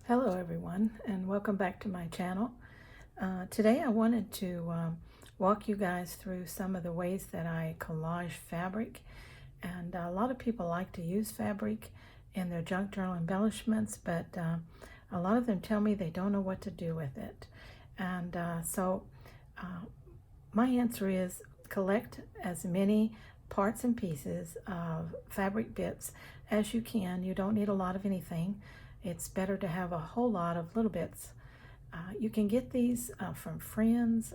Hello everyone, and welcome back to my channel. Today I wanted to walk you guys through some of the ways that I collage fabric. And a lot of people like to use fabric in their junk journal embellishments, but a lot of them tell me they don't know what to do with it. And so my answer is collect as many parts and pieces of fabric bits as you can. You don't need a lot of anything. It's better to have a whole lot of little bits. You can get these from friends.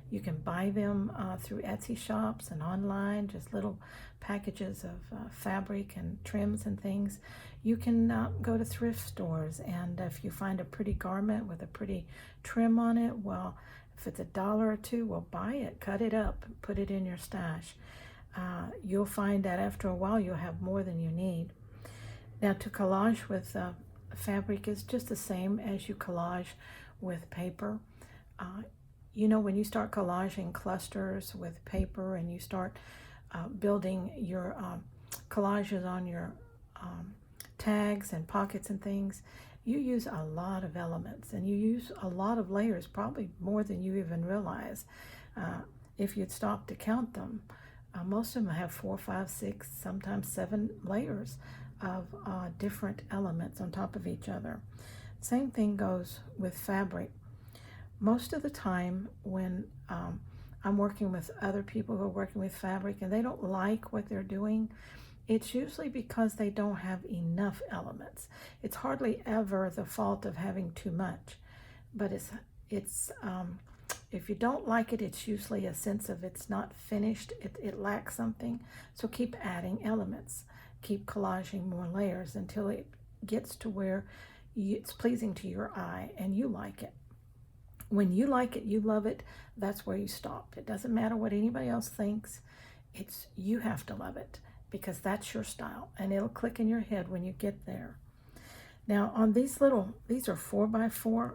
You can buy them through Etsy shops and online, just little packages of fabric and trims and things. You can go to thrift stores, and if you find a pretty garment with a pretty trim on it, well, if it's $1 or $2, well, buy it, cut it up, put it in your stash. You'll find that after a while you'll have more than you need. Now, to collage with fabric is just the same as you collage with paper. You know, when you start collaging clusters with paper and you start building your collages on your tags and pockets and things, you use a lot of elements and you use a lot of layers, probably more than you even realize. If you'd stop to count them, most of them have 4, 5, 6, sometimes 7 layers of different elements on top of each other. Same thing goes with fabric. Most of the time when I'm working with other people who are working with fabric and they don't like what they're doing, it's usually because they don't have enough elements. It's hardly ever the fault of having too much, but it's if you don't like it, it's usually a sense of it's not finished, it lacks something. So keep adding elements, keep collaging more layers until it gets to where it's pleasing to your eye and you like it. When you like it, you love it, that's where you stop. It doesn't matter what anybody else thinks. You have to love it because that's your style and it'll click in your head when you get there. Now on these are 4x4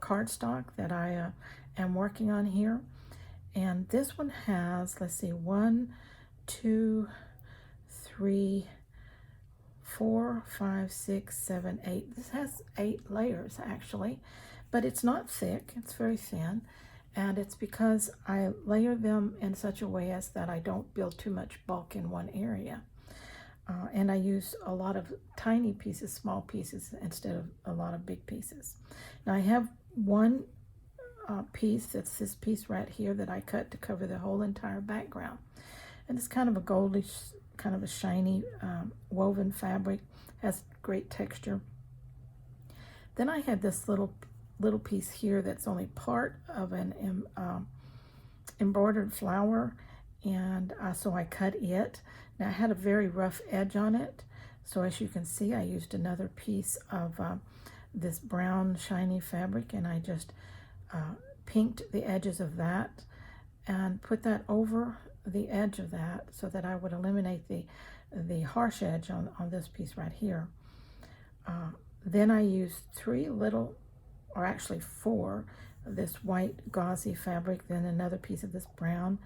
cardstock that I am working on here. And this one has, let's see, 1, 2, 3, 4, 5, 6, 7, 8. This has 8 layers actually, but it's not thick, it's very thin. And it's because I layer them in such a way as that I don't build too much bulk in one area. And I use a lot of tiny pieces, small pieces, instead of a lot of big pieces. Now I have one piece, that's this piece right here that I cut to cover the whole entire background. And it's kind of a goldish, kind of a shiny woven fabric, has great texture. Then I had this little piece here that's only part of an embroidered flower, and so I cut it. Now I had a very rough edge on it, so as you can see I used another piece of this brown shiny fabric, and I just pinked the edges of that and put that over the edge of that so that I would eliminate the harsh edge on this piece right here. Then I used 3 little, or actually 4, of this white gauzy fabric, then another piece of this brown,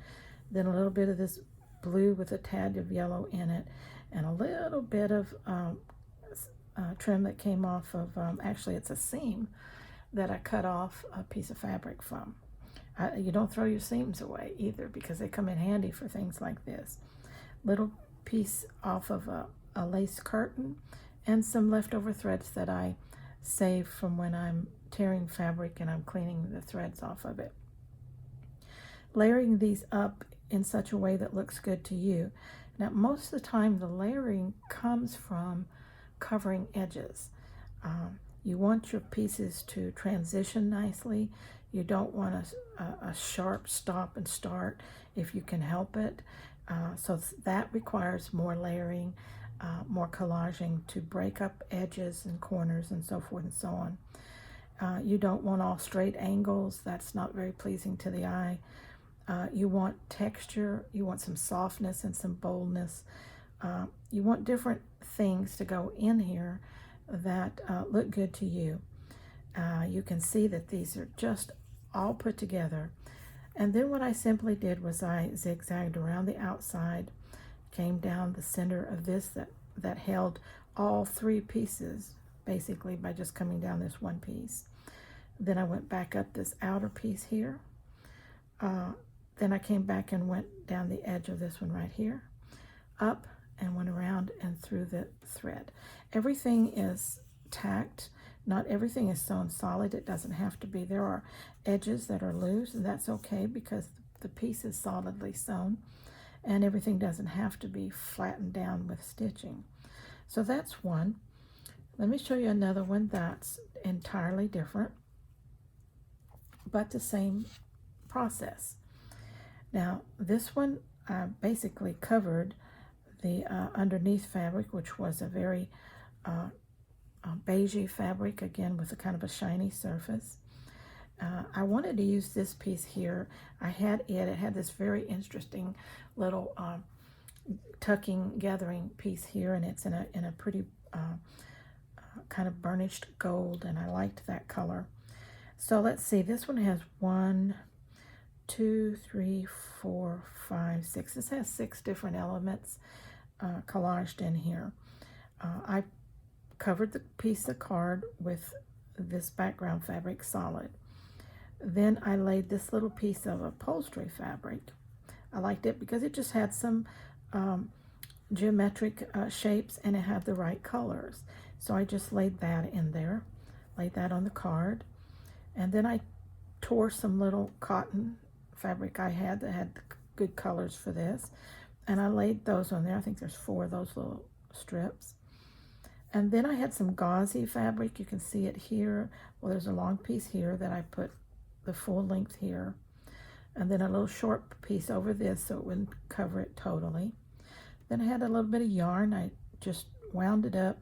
then a little bit of this blue with a tad of yellow in it, and a little bit of trim that came off of, actually it's a seam that I cut off a piece of fabric from. You don't throw your seams away either because they come in handy for things like this. Little piece off of a lace curtain and some leftover threads that I save from when I'm tearing fabric and I'm cleaning the threads off of it. Layering these up in such a way that looks good to you. Now most of the time the layering comes from covering edges. You want your pieces to transition nicely. You don't want a sharp stop and start if you can help it. So that requires more layering, more collaging to break up edges and corners and so forth and so on. You don't want all straight angles. That's not very pleasing to the eye. You want texture. You want some softness and some boldness. You want different things to go in here that look good to you. You can see that these are just all put together. And then what I simply did was I zigzagged around the outside, came down the center of this that held all 3 pieces basically by just coming down this one piece. Then I went back up this outer piece here. Then I came back and went down the edge of this one right here, up, and went around and through the thread. Everything is tacked. Not everything is sewn solid. It doesn't have to be. There are edges that are loose, and that's okay because the piece is solidly sewn, and everything doesn't have to be flattened down with stitching. So that's one. Let me show you another one that's entirely different, but the same process. Now, this one I basically covered the underneath fabric, which was a very beigey fabric, again with a kind of a shiny surface. I wanted to use this piece here. It had this very interesting little tucking, gathering piece here, and it's in a pretty kind of burnished gold, and I liked that color. So let's see, this one has 1, 2, 3, 4, 5, 6. This has 6 different elements collaged in here. I covered the piece of card with this background fabric solid. Then I laid this little piece of upholstery fabric. I liked it because it just had some geometric shapes, and it had the right colors. So I just laid that in there, laid that on the card. And then I tore some little cotton fabric I had that had good colors for this, and I laid those on there. I think there's 4 of those little strips. And then I had some gauzy fabric. You can see it here. Well, there's a long piece here that I put the full length here, and then a little short piece over this so it wouldn't cover it totally. Then I had a little bit of yarn. I just wound it up,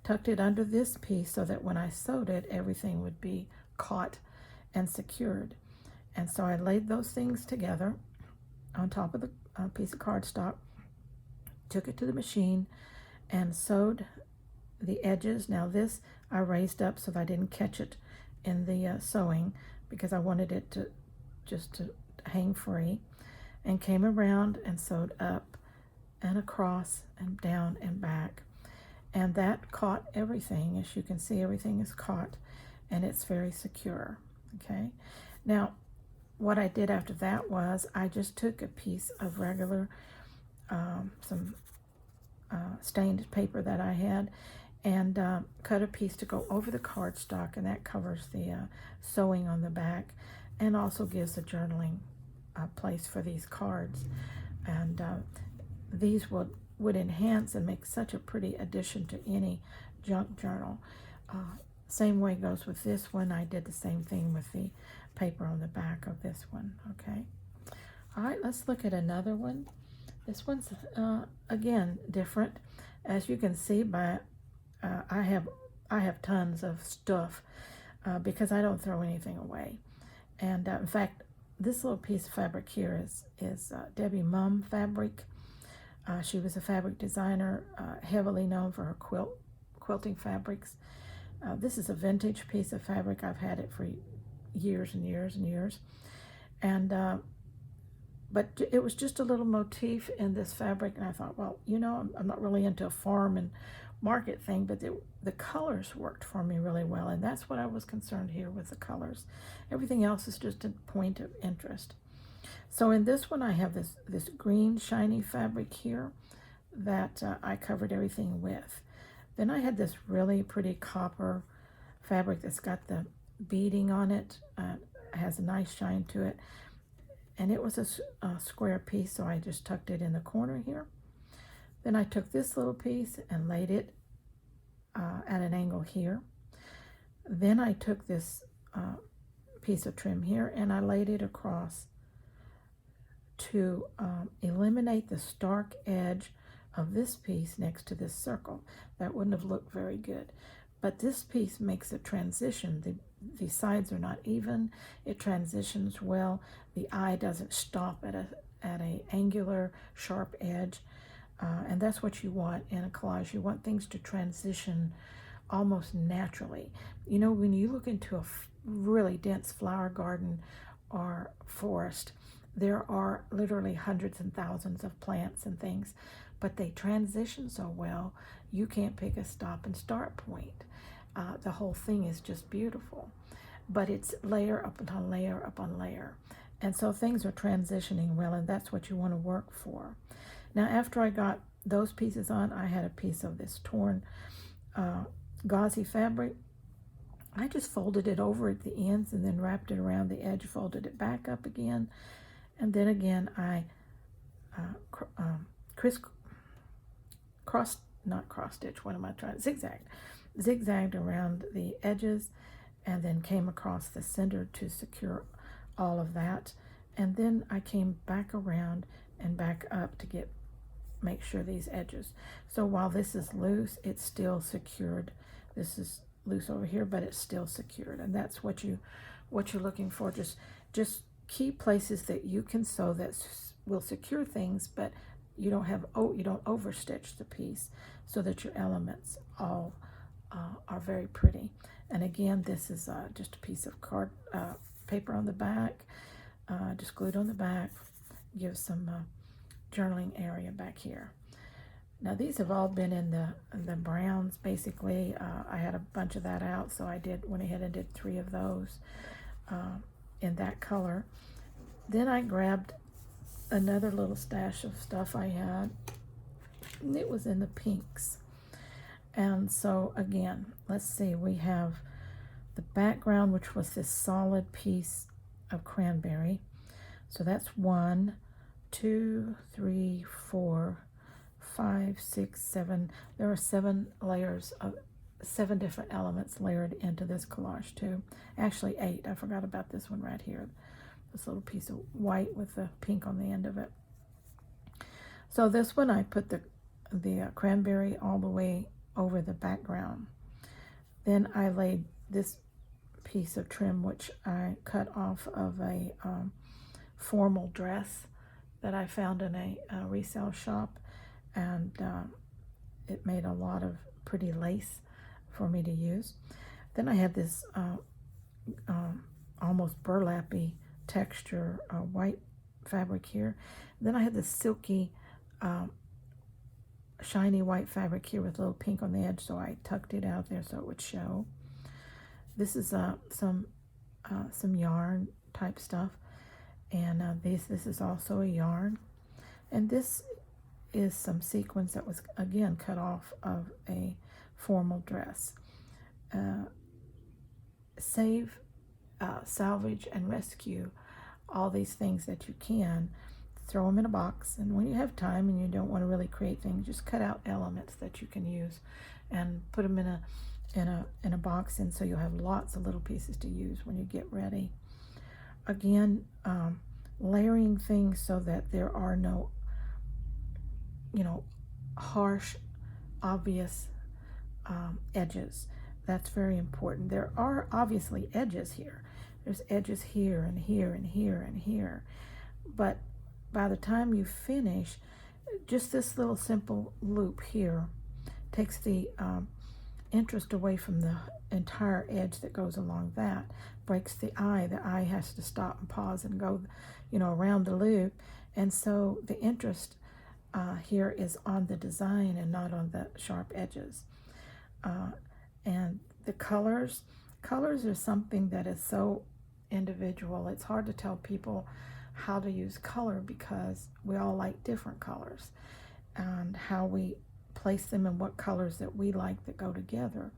tucked it under this piece so that when I sewed it, everything would be caught and secured. And so I laid those things together on top of the piece of cardstock, took it to the machine, and sewed the edges. Now this I raised up so that I didn't catch it in the sewing, because I wanted it to just to hang free, and came around and sewed up and across and down and back, and that caught everything. As you can see, everything is caught and it's very secure. Okay, now what I did after that was I just took a piece of regular some stained paper that I had, and cut a piece to go over the cardstock, and that covers the sewing on the back, and also gives a journaling place for these cards. And these would enhance and make such a pretty addition to any junk journal. Same way goes with this one. I did the same thing with the paper on the back of this one. Okay. All right, let's look at another one. This one's again different. As you can see by I have tons of stuff because I don't throw anything away. And in fact, this little piece of fabric here is Debbie Mum fabric. She was a fabric designer, heavily known for her quilting fabrics. This is a vintage piece of fabric. I've had it for years and years and years. And but it was just a little motif in this fabric, and I thought, well, you know, I'm not really into a farm and market thing, but the colors worked for me really well, and that's what I was concerned here with, the colors. Everything else is just a point of interest. So in this one, I have this green shiny fabric here that I covered everything with. Then I had this really pretty copper fabric that's got the beading on it, has a nice shine to it, and it was a square piece, so I just tucked it in the corner here. Then I took this little piece and laid it at an angle here. Then I took this piece of trim here and I laid it across to eliminate the stark edge of this piece next to this circle. That wouldn't have looked very good. But this piece makes a transition. The sides are not even. It transitions well. The eye doesn't stop at a angular, sharp edge. And that's what you want in a collage. You want things to transition almost naturally. You know, when you look into a really dense flower garden or forest, there are literally hundreds and thousands of plants and things, but they transition so well, you can't pick a stop and start point. the whole thing is just beautiful. But it's layer upon layer upon layer. And so things are transitioning well, and that's what you want to work for. Now, after I got those pieces on, I had a piece of this torn gauzy fabric. I just folded it over at the ends and then wrapped it around the edge, folded it back up again, and then again I zigzagged around the edges, and then came across the center to secure all of that. And then I came back around and back up to make sure these edges. So while this is loose, it's still secured. This is loose over here, but it's still secured, and that's what you're looking for. Just key places that you can sew that will secure things, but you don't overstitch the piece, so that your elements all are very pretty. And again, this is just a piece of paper on the back, just glued on the back, gives some journaling area back here. Now these have all been in the browns, basically. I had a bunch of that out, so I went ahead and did 3 of those in that color. Then I grabbed another little stash of stuff I had, and it was in the pinks. And so again, let's see, we have the background, which was this solid piece of cranberry. So that's 1, 2, 3, 4, 5, 6, 7. There are 7 layers of 7 different elements layered into this collage too. Actually 8. I forgot about this one right here. This little piece of white with the pink on the end of it. So this one I put the cranberry all the way over the background. Then I laid this piece of trim, which I cut off of a formal dress that I found in a resale shop, and it made a lot of pretty lace for me to use. Then I had this almost burlap-y texture white fabric here. Then I had this silky shiny white fabric here with a little pink on the edge, so I tucked it out there so it would show. This is some yarn type stuff, and this is also a yarn, and this is some sequins that was again cut off of a formal dress. Save, salvage, and rescue all these things that you can. Throw them in a box, and when you have time and you don't want to really create things, just cut out elements that you can use and put them in a box, and so you'll have lots of little pieces to use when you get ready. Again, layering things so that there are no harsh, obvious edges. That's very important. There are obviously edges here. There's edges here and here and here and here, but by the time you finish, just this little simple loop here takes the interest away from the entire edge that goes along that, breaks the eye. The eye has to stop and pause and go, around the loop. And so the interest here is on the design and not on the sharp edges. And the colors are something that is so individual. It's hard to tell people how to use color because we all like different colors, and how we place them and what colors that we like that go together.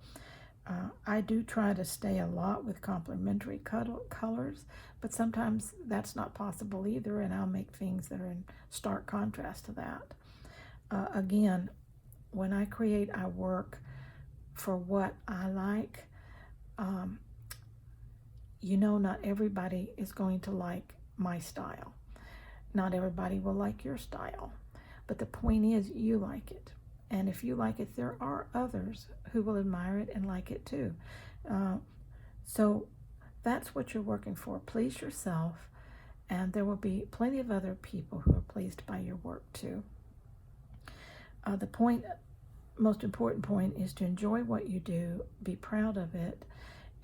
I do try to stay a lot with complementary colors, but sometimes that's not possible either, and I'll make things that are in stark contrast to that. Again, when I create, I work for what I like. Not everybody is going to like my style. Not everybody will like your style, but the point is you like it, and if you like it, there are others who will admire it and like it too. So that's what you're working for. Please yourself, and there will be plenty of other people who are pleased by your work too. The most important point is to enjoy what you do, be proud of it,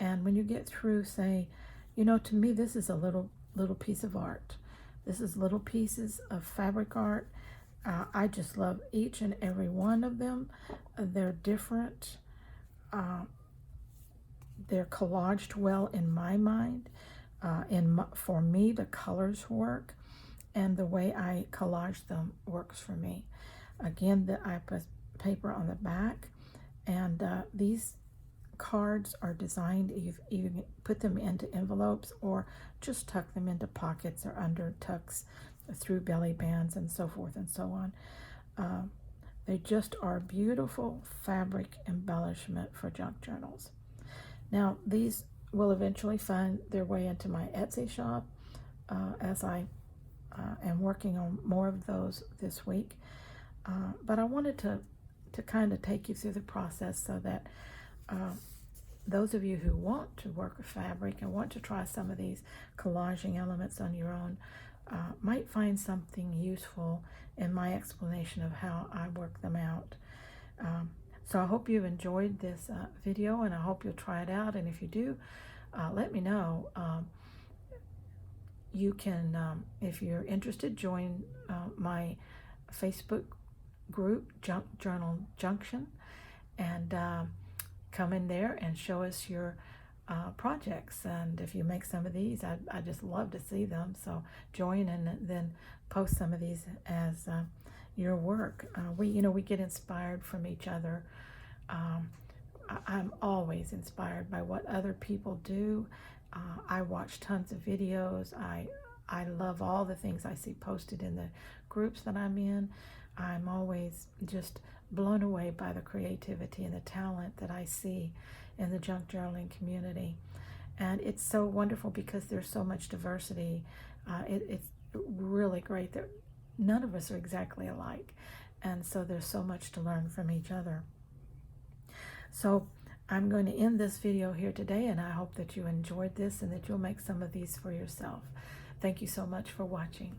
and when you get through, say, to me this is a little piece of art. This is little pieces of fabric art. I just love each and every one of them. They're different. they're collaged well in my mind. For me, the colors work, and the way I collage them works for me. Again, I put paper on the back, and these cards are designed, you can put them into envelopes or just tuck them into pockets or under tucks through belly bands and so forth and so on. They just are beautiful fabric embellishment for junk journals. Now, these will eventually find their way into my Etsy shop as I am working on more of those this week. But I wanted to kind of take you through the process so that those of you who want to work with fabric and want to try some of these collaging elements on your own might find something useful in my explanation of how I work them out. So I hope you've enjoyed this video, and I hope you'll try it out. And if you do, let me know. You can, if you're interested, join my Facebook group, Junk Journal Junction, and come in there and show us your projects. And if you make some of these, I just love to see them. So join and then post some of these as your work. We get inspired from each other. I'm always inspired by what other people do. I watch tons of videos. I love all the things I see posted in the groups that I'm in. I'm always just blown away by the creativity and the talent that I see in the junk journaling community. And it's so wonderful because there's so much diversity. It's really great that none of us are exactly alike. And so there's so much to learn from each other. So I'm going to end this video here today, and I hope that you enjoyed this and that you'll make some of these for yourself. Thank you so much for watching.